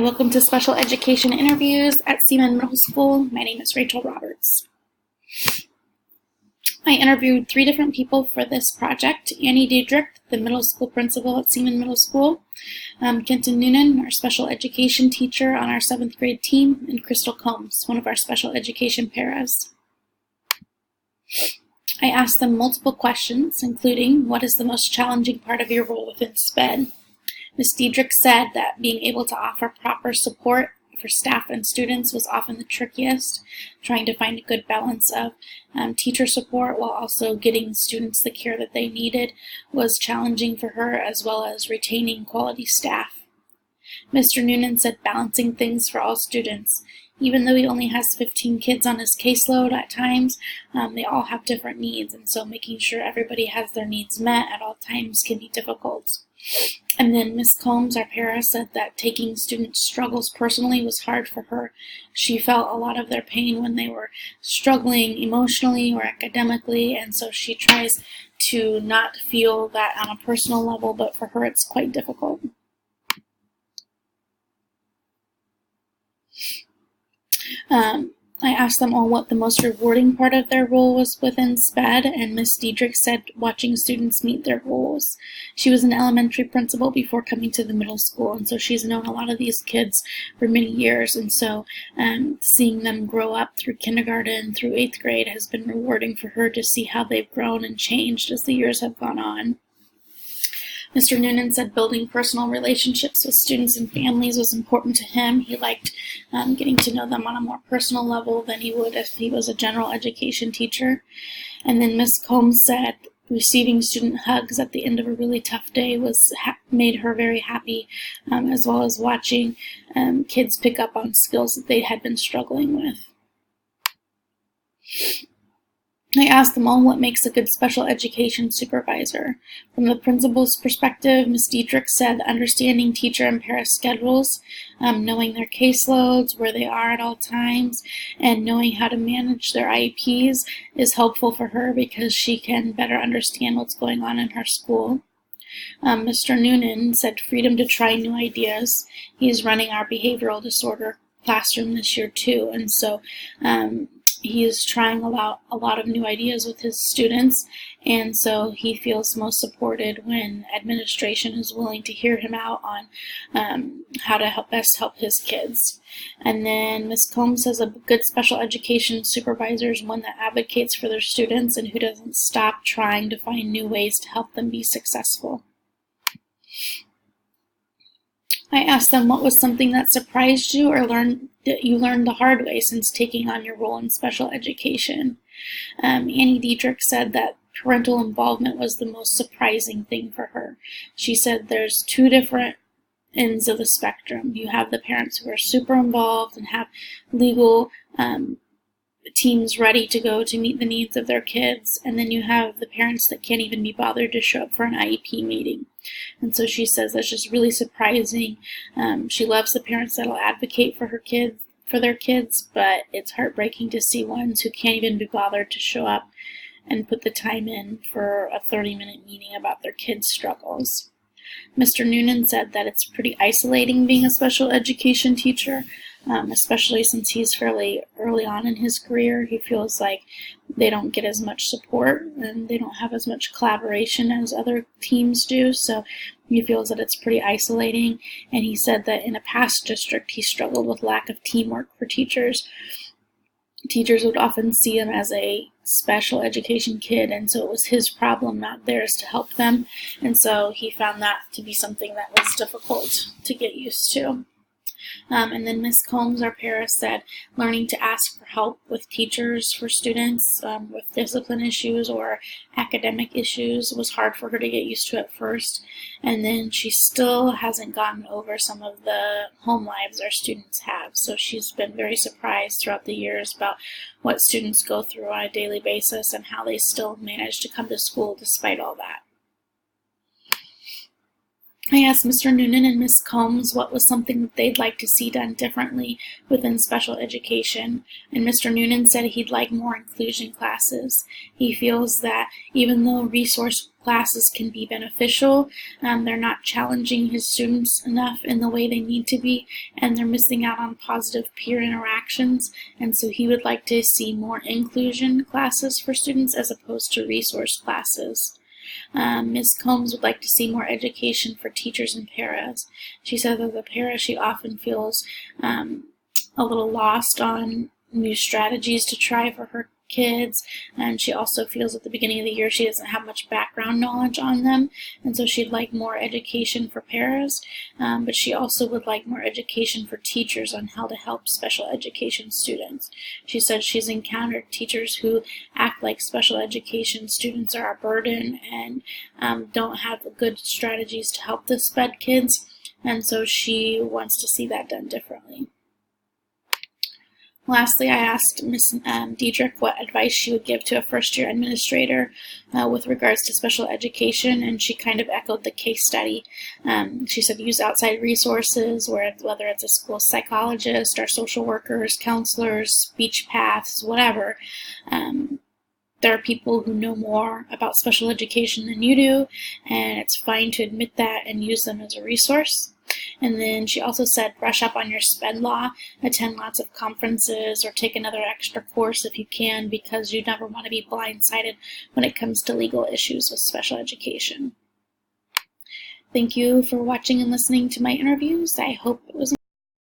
Welcome to Special Education Interviews at Seaman Middle School. My name is Rachel Roberts. I interviewed 3 different people for this project: Annie Diedrich, the middle school principal at Seaman Middle School, Kenton Noonan, our special education teacher on our 7th grade team, and Crystal Combs, one of our special education paras. I asked them multiple questions, including, what is the most challenging part of your role within SPED? Ms. Diedrich said that being able to offer proper support for staff and students was often the trickiest, trying to find a good balance of teacher support while also getting students the care that they needed was challenging for her, as well as retaining quality staff. Mr. Noonan said balancing things for all students. Even though he only has 15 kids on his caseload at times, they all have different needs, and so making sure everybody has their needs met at all times can be difficult. And then Ms. Combs, our para, said that taking students' struggles personally was hard for her. She felt a lot of their pain when they were struggling emotionally or academically, and so she tries to not feel that on a personal level, but for her it's quite difficult. I asked them all what the most rewarding part of their role was within SPED, and Ms. Diedrich said watching students meet their goals. She was an elementary principal before coming to the middle school, and so she's known a lot of these kids for many years, and so seeing them grow up through kindergarten through 8th grade has been rewarding for her to see how they've grown and changed as the years have gone on. Mr. Noonan said building personal relationships with students and families was important to him. He liked getting to know them on a more personal level than he would if he was a general education teacher. And then Ms. Combs said receiving student hugs at the end of a really tough day made her very happy, as well as watching kids pick up on skills that they had been struggling with. I asked them all what makes a good special education supervisor. From the principal's perspective, Ms. Diedrich said understanding teacher and para schedules, knowing their caseloads, where they are at all times, and knowing how to manage their IEPs is helpful for her because she can better understand what's going on in her school. Mr. Noonan said freedom to try new ideas. He's running our behavioral disorder classroom this year too, and so he is trying a lot of new ideas with his students, and so he feels most supported when administration is willing to hear him out on how to best help his kids. And then Ms. Combs says a good special education supervisor is one that advocates for their students and who doesn't stop trying to find new ways to help them be successful. I asked them what was something that surprised you or that you learned the hard way since taking on your role in special education. Annie Diedrich said that parental involvement was the most surprising thing for her. She said there's 2 different ends of the spectrum. You have the parents who are super involved and have legal teams ready to go to meet the needs of their kids, and then you have the parents that can't even be bothered to show up for an IEP meeting. And so she says that's just really surprising. She loves the parents that'll advocate for their kids, but it's heartbreaking to see ones who can't even be bothered to show up and put the time in for a 30-minute meeting about their kids' struggles. Mr. Noonan said that it's pretty isolating being a special education teacher, especially since he's fairly early on in his career. He feels like they don't get as much support and they don't have as much collaboration as other teams do, so he feels that it's pretty isolating. And he said that in a past district he struggled with lack of teamwork for teachers. Teachers would often see him as a special education kid, and so it was his problem, not theirs, to help them. And so he found that to be something that was difficult to get used to. And then Ms. Combs, our para, said learning to ask for help with teachers for students with discipline issues or academic issues was hard for her to get used to at first. And then she still hasn't gotten over some of the home lives our students have. So she's been very surprised throughout the years about what students go through on a daily basis and how they still manage to come to school despite all that. I asked Mr. Noonan and Ms. Combs what was something that they'd like to see done differently within special education, and Mr. Noonan said he'd like more inclusion classes. He feels that even though resource classes can be beneficial. They're not challenging his students enough in the way they need to be, and they're missing out on positive peer interactions. And so he would like to see more inclusion classes for students as opposed to resource classes. Ms. Combs would like to see more education for teachers and paras. She said that the para, she often feels a little lost on new strategies to try for her kids, and she also feels at the beginning of the year she doesn't have much background knowledge on them, and so she'd like more education for paras, but she also would like more education for teachers on how to help special education students. She said she's encountered teachers who act like special education students are a burden and don't have good strategies to help the SPED kids, and so she wants to see that done differently. Lastly, I asked Ms. Diedrich what advice she would give to a first-year administrator with regards to special education, and she kind of echoed the case study. She said use outside resources, whether it's a school psychologist or social workers, counselors, speech paths, whatever. There are people who know more about special education than you do, and it's fine to admit that and use them as a resource. And then she also said brush up on your SPED law, attend lots of conferences, or take another extra course if you can, because you never want to be blindsided when it comes to legal issues with special education. Thank you for watching and listening to my interviews. I hope it was